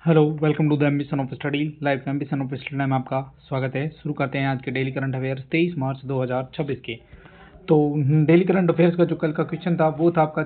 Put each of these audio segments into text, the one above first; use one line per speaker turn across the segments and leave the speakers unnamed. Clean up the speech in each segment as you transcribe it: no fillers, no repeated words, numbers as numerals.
Hello, welcome to the ambition of study. Life ambition of study में आपका स्वागत है। शुरू करते हैं आज के डेली करंट अफेयर्स 23 मार्च 2026 के। तो डेली करंट अफेयर्स का जो कल का क्वेश्चन था वो था आपका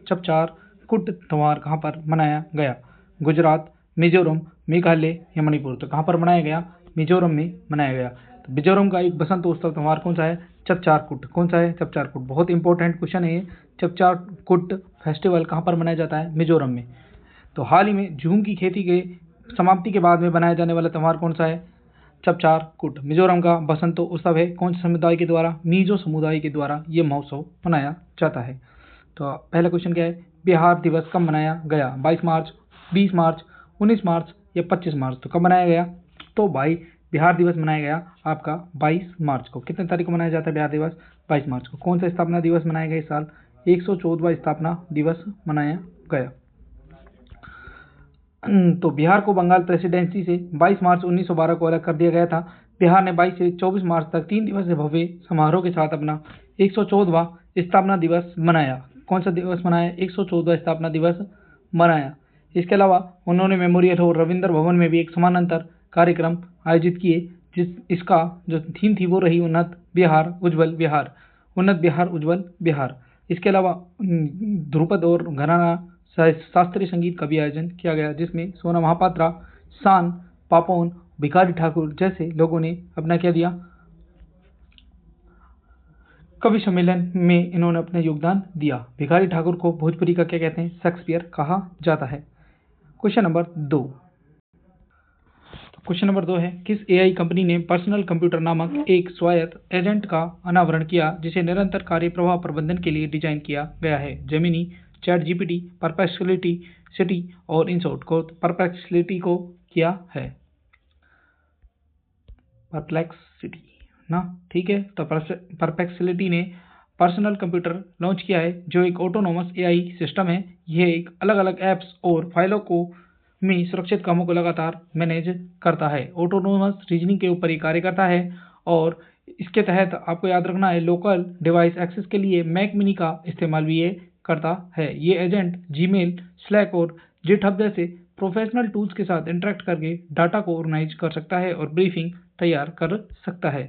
चपचार कुट त्योहार कहाँ पर मनाया गया? गुजरात, मिजोरम, मेघालय या मणिपुर। तो कहाँ पर मनाया गया? मिजोरम में मनाया गया। तो मिजोरम का एक बसंत उत्सव त्योहार कौन सा है? चपचार कुट। कौन सा है? चपचार कुट। बहुत इंपॉर्टेंट क्वेश्चन है ये। चपचार कुट फेस्टिवल कहाँ पर मनाया जाता है? मिजोरम में। तो हाल ही में झूम की खेती के समाप्ति के बाद में बनाया जाने वाला त्यौहार कौन सा है? चपचार कुट। मिजोरम का बसंत उत्सव है। कौन से समुदाय के द्वारा? मिजो समुदाय के द्वारा ये महोत्सव मनाया जाता है। तो पहला क्वेश्चन क्या है? बिहार दिवस कब मनाया गया? 22 मार्च, 20 मार्च, 19 मार्च या 25 मार्च। तो कब मनाया गया? तो भाई बिहार दिवस मनाया गया आपका 22 मार्च को। कितने तारीख को मनाया जाता है बिहार दिवस? 22 मार्च को। कौन सा स्थापना दिवस मनाया गया इस साल? 114वां स्थापना दिवस मनाया गया। तो बिहार को बंगाल प्रेसिडेंसी से 22 मार्च 1912 को अलग कर दिया गया था। बिहार ने 22 से 24 मार्च तक 3 दिवसीय भव्य समारोह के साथ अपना 114वां स्थापना दिवस मनाया। कौन सा दिवस मनाया? 114वां स्थापना दिवस मनाया। इसके अलावा उन्होंने मेमोरियल और रविंद्र भवन में भी एक समानांतर कार्यक्रम आयोजित किए। इसका जो थीम थी वो रही उन्नत बिहार उज्जवल बिहार। उन्नत बिहार उज्जवल बिहार। इसके अलावा ध्रुपद और घराना शास्त्रीय संगीत का भी आयोजन किया गया, जिसमें सोना महापात्रा, शान पापोन, भिखारी ठाकुर जैसे लोगों ने अपना क्या दिया? कवि सम्मेलन में इन्होंने अपना योगदान दिया। भिखारी ठाकुर को भोजपुरी का क्या कहते हैं? शेक्सपियर कहा जाता है। Question number 2। क्वेश्चन नंबर 2 है, किस एआई कंपनी ने पर्सनल कंप्यूटर नामक एक स्वायत्त एजेंट का अनावरण किया जिसे निरंतर कार्य प्रवाह प्रबंधन के लिए डिजाइन किया गया है? Gemini, chat GPT, perplexity city और इनशॉर्ट को परप्लेक्सिटी को किया है। परप्लेक्सिटी ना, ठीक है। तो परप्लेक्सिटी ने पर्सनल कंप्यूटर लॉन्च किया है जो एक ऑटोनोमस एआई सिस्टम है। यह एक अलग अलग ऐप्स और फाइलों को में सुरक्षित कामों को लगातार मैनेज करता है। ऑटोनोमस रीजनिंग के ऊपर ही कार्य करता है और इसके तहत आपको याद रखना है लोकल डिवाइस एक्सेस के लिए मैक मिनी का इस्तेमाल भी ये करता है। ये एजेंट जीमेल, स्लैक और जिटहब जैसे प्रोफेशनल टूल्स के साथ इंटरेक्ट करके डाटा को ऑर्गेनाइज कर सकता है और ब्रीफिंग तैयार कर सकता है।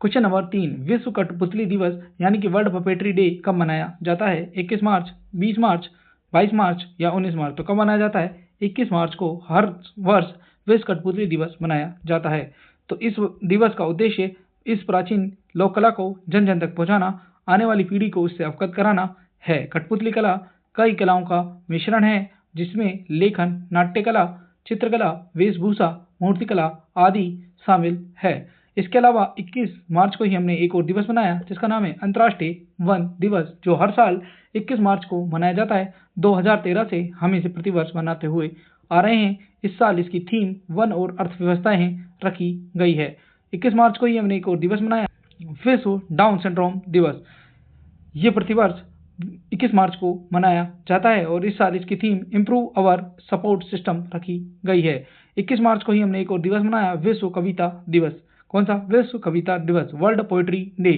क्वेश्चन नंबर 3, विश्व कठपुतली दिवस यानी कि वर्ल्ड पपेट्री डे कब मनाया जाता है? 21 मार्च, 20 मार्च, 22 मार्च या 19 मार्च। तो कब मनाया जाता है? 21 मार्च को हर वर्ष विश्व कठपुतली दिवस मनाया जाता है। तो इस दिवस का उद्देश्य इस प्राचीन लोक कला को जन जन तक पहुंचाना, आने वाली पीढ़ी को इससे अवगत कराना है। कठपुतली कला कई कलाओं का मिश्रण है जिसमें लेखन, नाट्य कला, चित्रकला, वेशभूषा, मूर्तिकला आदि शामिल है। इसके अलावा 21 मार्च को ही हमने एक और दिवस मनाया जिसका नाम है अंतर्राष्ट्रीय वन दिवस, जो हर साल 21 मार्च को मनाया जाता है। 2013 से हम इसे प्रतिवर्ष मनाते हुए आ रहे हैं। इस साल इसकी थीम वन और अर्थव्यवस्थाएं रखी गई है। 21 मार्च को ही हमने एक और दिवस मनाया, विश्व डाउन सिंड्रोम दिवस। ये प्रतिवर्ष 21 मार्च को मनाया जाता है और इस साल इसकी थीम इम्प्रूव अवर सपोर्ट सिस्टम रखी गई है। 21 मार्च को ही हमने एक और दिवस मनाया, विश्व कविता दिवस। कौन सा? विश्व कविता दिवस, world poetry day.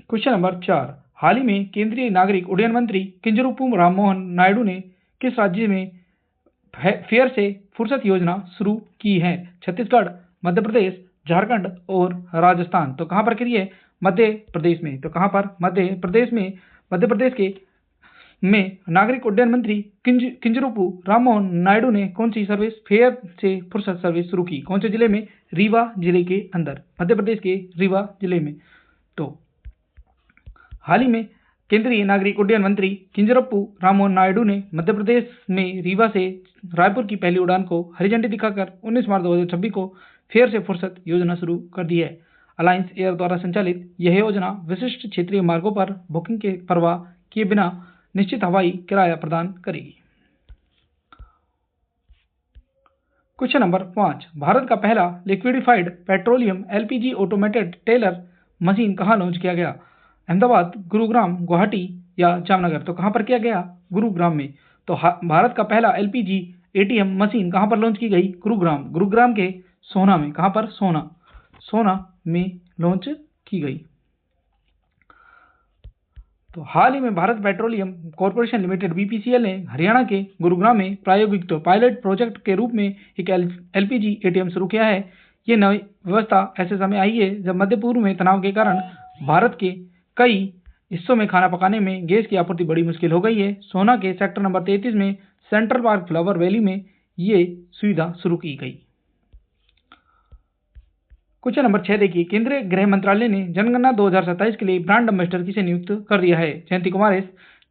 Question number 4, हाल ही में केंद्रीय नागरिक उड्डयन मंत्री किंजरापू राममोहन नायडू ने किस राज्य में फेयर से फुर्सत योजना शुरू की है? छत्तीसगढ़, मध्य प्रदेश, झारखंड और राजस्थान। तो कहां पर करी है? मध्य प्रदेश में। तो कहां पर? मध्य प्रदेश में। मध्य प्रदेश के में नागरिक उड्डयन मंत्री किंजरापू राममोहन नायडू ने कौन सी सर्विस फेयर से फुर्सत सर्विस शुरू की? कौन से जिले में? रीवा जिले के अंदर, मध्य प्रदेश के रीवा जिले में। तो हाल ही में केंद्रीय नागरिक उड्डयन मंत्री किंजरापू राममोहन नायडू ने मध्य प्रदेश में रीवा से रायपुर की पहली उड़ान को हरी झंडी दिखाकर 19 मार्च 2026 को फेयर से फुर्सत योजना शुरू कर दी है। अलायंस एयर द्वारा संचालित यह योजना विशिष्ट क्षेत्रीय मार्गों पर बुकिंग के परवाह किए बिना निश्चित हवाई किराया प्रदान करेगी। क्वेश्चन नंबर 5, भारत का पहला liquefied petroleum LPG automated teller machine कहाँ लॉन्च किया गया? अहमदाबाद, गुरुग्राम, गुवाहाटी या जामनगर। तो कहाँ पर किया गया? गुरुग्राम में। तो भारत का पहला एलपीजी एटीएम मशीन कहाँ पर लॉन्च की गई? गुरुग्राम। गुरुग्राम के सोना में। कहाँ पर? सोना में लॉन्च की गई। तो हाल ही में Bharat petroleum corporation limited BPCL ने हरियाणा के गुरुग्राम में प्रायोगिक पायलट प्रोजेक्ट के रूप में एक एलपीजी एटीएम शुरू किया है। ये नई व्यवस्था ऐसे समय आई है जब मध्य पूर्व में तनाव के कारण भारत के कई हिस्सों में खाना पकाने में गैस की आपूर्ति बड़ी मुश्किल हो गई है। सोना के सेक्टर नंबर 33 में सेंट्रल पार्क फ्लावर वैली में ये सुविधा शुरू की गई। क्वेश्चन नंबर 6 देखिए, केंद्रीय गृह मंत्रालय ने जनगणना 2027 के लिए ब्रांड एम्बेसडर किसे नियुक्त कर दिया है? जयंती कुमारेश,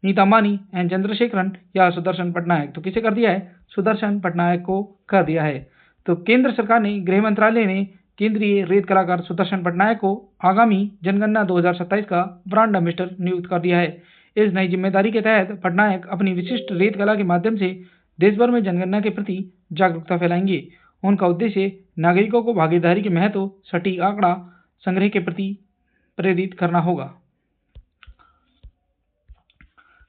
नीता अंबानी, एन चंद्रशेखरन या सुदर्शन पटनायक? तो किसे कर दिया है? सुदर्शन पटनायक को कर दिया है। तो केंद्र सरकार ने गृह मंत्रालय ने केंद्रीय रेत कलाकार सुदर्शन पटनायक को आगामी जनगणना 2027 का ब्रांड एम्बेसडर नियुक्त कर दिया है। इस नई जिम्मेदारी के तहत पटनायक अपनी विशिष्ट रेत कला के माध्यम से देश भर में जनगणना के प्रति जागरूकता फैलाएंगे। उनका उद्देश्य नागरिकों को भागीदारी के महत्व, सटीक आंकड़ा संग्रह के प्रति प्रेरित करना होगा।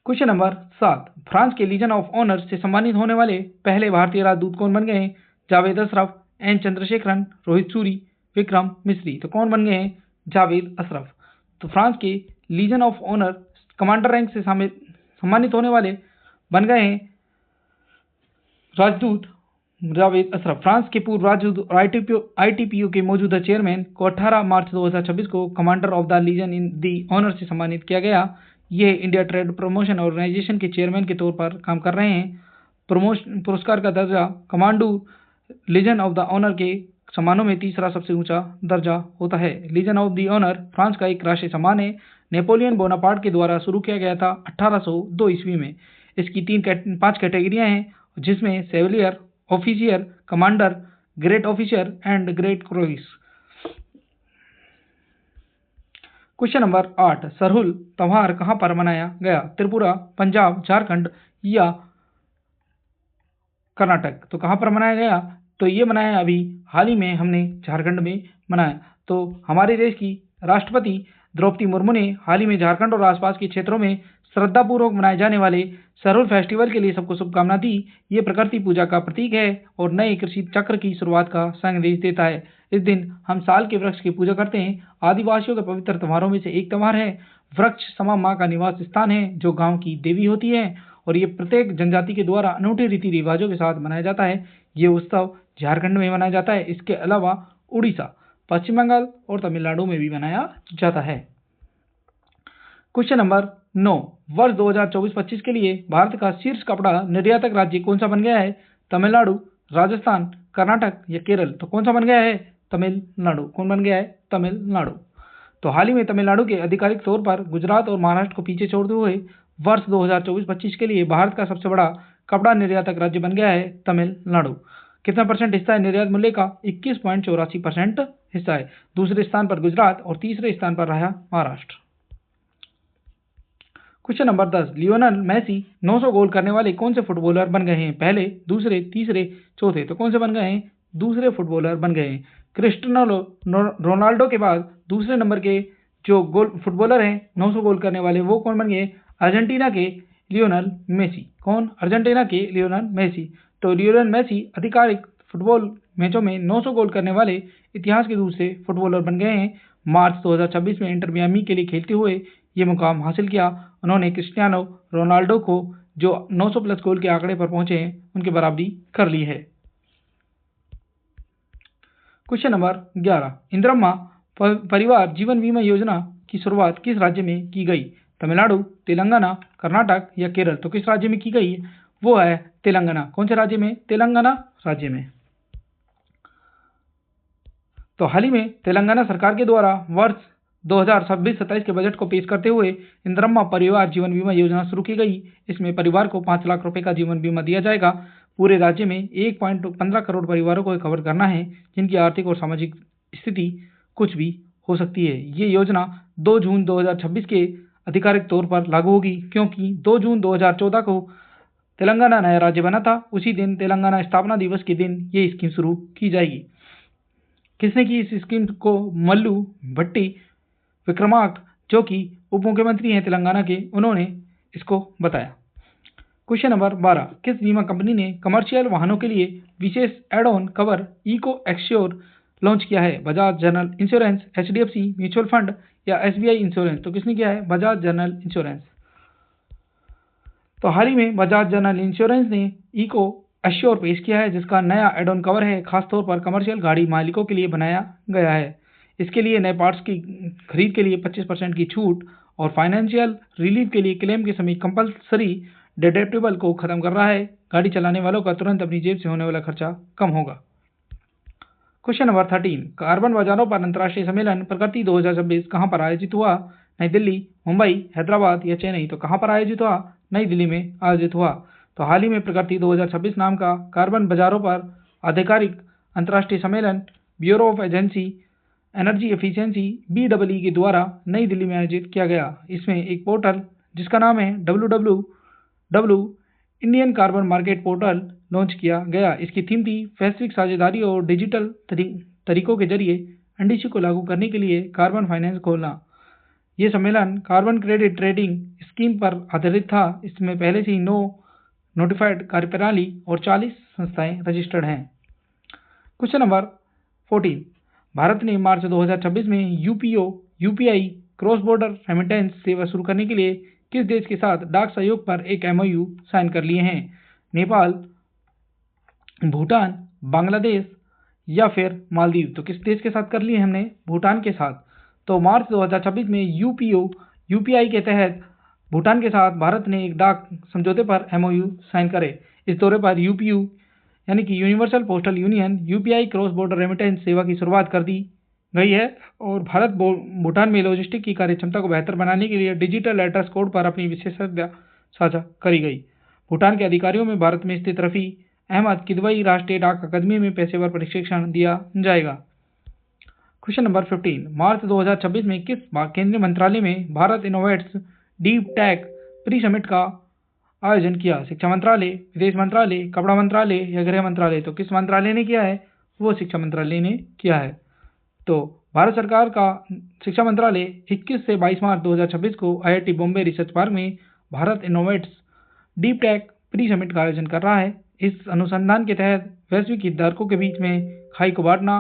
क्वेश्चन नंबर 7, फ्रांस के लीजन ऑफ ऑनर से सम्मानित होने वाले पहले भारतीय राजदूत कौन बन गए हैं? जावेद अशरफ, एन चंद्रशेखरन, रोहित सूरी, विक्रम मिस्री? तो कौन बन गए हैं? जावेद अशरफ। तो फ्रांस के Legion of Honour commander rank से सम्मानित होने वाले बन गए हैं राजदूत जावेद अशरफ। फ्रांस के पूर्व राजदूत और आईटीपीयू के मौजूदा चेयरमैन को 18 मार्च 2026 को commander of the Legion in the Honour से सम्मानित किया गया। ये इंडिया ट्रेड प्रमोशन ऑर्गेनाइजेशन के चेयरमैन के तौर पर काम कर रहे हैं। पुरस्कार का दर्जा commander Legion of the Honour के सम्मानों में तीसरा सबसे ऊंचा दर्जा होता है। Legion of the Honour France का एक राष्ट्रीय सम्मान है। नेपोलियन बोनापार्ट के द्वारा शुरू किया गया था 1802 ईस्वी में। इसकी 5 कैटेगरियां हैं, जिसमें सेविलियर, ऑफिसियर, commander, great officer and great Croix. Question number 8, Sarhul त्योहार कहां पर मनाया गया? त्रिपुरा, पंजाब, झारखंड या कर्नाटक? तो कहां पर मनाया गया? तो ये मनाया अभी हाल ही में हमने झारखंड में मनाया। तो हमारे देश की राष्ट्रपति द्रौपदी मुर्मू ने हाल ही में झारखंड और आसपास के क्षेत्रों में श्रद्धापूर्वक मनाए जाने वाले सरहुल फेस्टिवल के लिए सबको शुभकामना दी। ये प्रकृति पूजा का प्रतीक है और नए कृषि चक्र की शुरुआत का संदेश देता है। इस दिन हम साल के वृक्ष की पूजा करते हैं। आदिवासियों के पवित्र त्योहारों में से एक त्योहार है। वृक्ष समा माँ का निवास स्थान है, जो गांव की देवी होती है और ये प्रत्येक जनजाति के द्वारा अनूठे रीति रिवाजों के साथ मनाया जाता है। ये उत्सव झारखंड में मनाया जाता है। इसके अलावा उड़ीसा, पश्चिम बंगाल और तमिलनाडु में भी मनाया जाता है। क्वेश्चन नंबर 9, वर्ष 2024-25 के लिए भारत का शीर्ष कपड़ा निर्यातक राज्य कौन सा बन गया है? तमिलनाडु, राजस्थान, कर्नाटक या केरल? तो कौन सा बन गया है? तमिलनाडु। कौन बन गया है? तमिलनाडु। तो हाल ही में तमिलनाडु के आधिकारिक तौर पर गुजरात और महाराष्ट्र को पीछे छोड़ते हुए वर्ष 2024-25 के लिए भारत का सबसे बड़ा कपड़ा निर्यातक राज्य बन गया है तमिलनाडु। कितना परसेंट हिस्सा है निर्यात मूल्य का? 21.84% हिस्सा है। दूसरे स्थान पर गुजरात और तीसरे स्थान पर रहा Maharashtra. Question number 10, Lionel Messi 900 goal करने वाले कौन से फुटबॉलर बन गए हैं? पहले, दूसरे, तीसरे, चौथे? तो कौन से बन गए हैं? दूसरे फुटबॉलर बन गए हैं। क्रिस्टियानो रोनाल्डो के बाद दूसरे नंबर के जो गोल फुटबॉलर हैं 900 गोल करने वाले, वो कौन बन गए? अर्जेंटीना के लियोनेल मेसी। कौन? अर्जेंटीना के लियोनेल मेसी। तो लियोनेल मेसी आधिकारिक फुटबॉल मैचों में 900 गोल करने वाले इतिहास के दूसरे फुटबॉलर बन गए हैं। मार्च 2026 में इंटर मियामी के लिए खेलते हुए ये मुकाम हासिल किया। उन्होंने क्रिस्टियानो रोनाल्डो को जो 900 प्लस गोल के आंकड़े पर पहुंचे हैं उनकी बराबरी कर ली है। क्वेश्चन नंबर 11, इंदिरम्मा परिवार जीवन बीमा योजना की शुरुआत किस राज्य में की गई? तमिलनाडु, तेलंगाना, कर्नाटक या केरल? तो किस राज्य में की गई? वो है तेलंगाना। कौन से राज्य में? तेलंगाना राज्य में। तो हाल ही में तेलंगाना सरकार के द्वारा वर्ष 2026-27 के बजट को पेश करते हुए इंदिरम्मा परिवार जीवन बीमा योजना शुरू की गई। इसमें परिवार को 5 लाख रुपए का जीवन बीमा दिया जाएगा। पूरे राज्य में 1.15 करोड़ परिवारों को कवर करना है, जिनकी आर्थिक और सामाजिक स्थिति कुछ भी हो सकती है। ये योजना 2 जून 2026 के आधिकारिक तौर पर लागू होगी, क्योंकि 2 जून 2014 को तेलंगाना नया राज्य बना था। उसी दिन तेलंगाना स्थापना दिवस के दिन ये स्कीम शुरू की जाएगी। किसने की इस स्कीम को? मल्लू भट्टी विक्रमार्क, जो कि उप मुख्यमंत्री हैं तेलंगाना के, उन्होंने इसको बताया। क्वेश्चन नंबर 12, किस बीमा कंपनी ने कमर्शियल वाहनों के लिए विशेष add on cover eco assure launch किया है? Bajaj general insurance, HDFC mutual fund या SBI इंश्योरेंस? तो किसने किया है? Bajaj general insurance. तो हाल ही में बजाज जनरल इंश्योरेंस ने इको एश्योर पेश किया है, जिसका नया एड ऑन कवर है, खासतौर पर कमर्शियल गाड़ी मालिकों के लिए बनाया गया है। इसके लिए नए पार्ट्स की खरीद के लिए 25% की छूट और फाइनेंशियल रिलीफ के लिए क्लेम के समय कंपलसरी डिडक्टिबल को खत्म कर रहा है। गाड़ी चलाने वालों का तुरंत अपनी जेब से होने वाला खर्चा कम होगा। क्वेश्चन नंबर 13, कार्बन बाजारों पर अंतर्राष्ट्रीय सम्मेलन प्रकृति 2026 कहाँ पर आयोजित हुआ? नई दिल्ली, मुंबई, हैदराबाद या चेन्नई? तो कहाँ पर आयोजित हुआ? नई दिल्ली में आयोजित हुआ। तो हाल ही में प्रकृति 2026 नाम का कार्बन बाजारों पर आधिकारिक अंतर्राष्ट्रीय सम्मेलन bureau of agency energy efficiency BEE के द्वारा नई दिल्ली में आयोजित किया गया। इसमें एक पोर्टल जिसका नाम है www Indian carbon market portal launch किया गया। इसकी थीम थी वैश्विक साझेदारी और डिजिटल तरीकों के जरिए NDC को लागू करने के लिए कार्बन फाइनेंस खोलना। ये सम्मेलन कार्बन क्रेडिट ट्रेडिंग स्कीम पर आधारित था। इसमें पहले से ही 9 नोटिफाइड कार्यप्रणाली और 40 संस्थाएं रजिस्टर्ड हैं। क्वेश्चन नंबर 14, भारत ने मार्च 2026 में UPI क्रॉस बॉर्डर रेमिटेंस सेवा शुरू करने के लिए किस देश के साथ डाक सहयोग पर एक MOU साइन कर लिए हैं? नेपाल, भूटान, बांग्लादेश या फिर मालदीव? तो किस देश के साथ कर लिए हमने? भूटान के साथ। तो मार्च 2026 में UPI के तहत भूटान के साथ भारत ने एक डाक समझौते पर MOU साइन करे। इस दौरे पर UPU यानी कि universal postal union UPI cross border remittance सेवा की शुरुआत कर दी गई है और भारत भूटान में लॉजिस्टिक की कार्यक्षमता को बेहतर बनाने के लिए डिजिटल एड्रेस कोड पर अपनी विशेषज्ञता साझा करी गई। भूटान के अधिकारियों में भारत में स्थित रफ़ी अहमद किदवई राष्ट्रीय डाक अकादमी में पेशेवर प्रशिक्षण दिया जाएगा। क्वेश्चन नंबर 15, मार्च 2026 में किस केंद्रीय मंत्रालय में Bharat innovates deep tech pre summit का आयोजन किया? शिक्षा मंत्रालय, विदेश मंत्रालय, कपड़ा मंत्रालय या गृह मंत्रालय? तो किस मंत्रालय ने किया है? वो शिक्षा मंत्रालय ने किया है। तो भारत सरकार का शिक्षा मंत्रालय 21 से 22 मार्च 2026 को IIT बॉम्बे रिसर्च पार्क में Bharat innovates deep tech pre summit का आयोजन कर रहा है। इस अनुसंधान के तहत वैश्विक हितधारकों के बीच में खाई को बांटना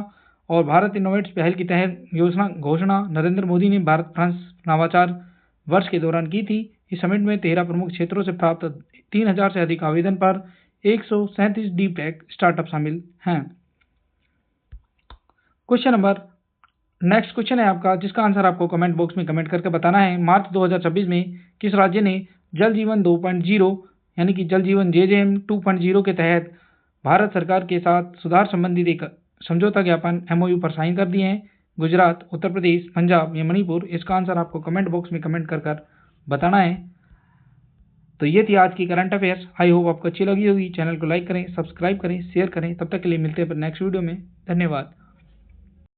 और भारत इनोवेट्स पहल की तहत योजना घोषणा नरेंद्र मोदी ने भारत फ्रांस नवाचार वर्ष के दौरान की थी। इस समिट में 13 प्रमुख क्षेत्रों से प्राप्त 3000 से अधिक आवेदन पर 137 डीप टेक स्टार्टअप शामिल हैं। क्वेश्चन नंबर नेक्स्ट क्वेश्चन है आपका, जिसका आंसर आपको कमेंट बॉक्स में कमेंट करके बताना है। मार्च 2026 में किस राज्य ने जल जीवन 2.0 यानी कि जल जीवन JJM 2.0 के तहत भारत सरकार के साथ सुधार संबंधित एक समझौता ज्ञापन MOU पर साइन कर दिए हैं? गुजरात, उत्तर प्रदेश, पंजाब या मणिपुर? इसका आंसर आपको कमेंट बॉक्स में कमेंट कर बताना है। तो ये थी आज की करंट अफेयर्स। आई होप आपको अच्छी लगी होगी। चैनल को लाइक करें, सब्सक्राइब करें, शेयर करें। तब तक के लिए मिलते हैं नेक्स्ट वीडियो में। धन्यवाद।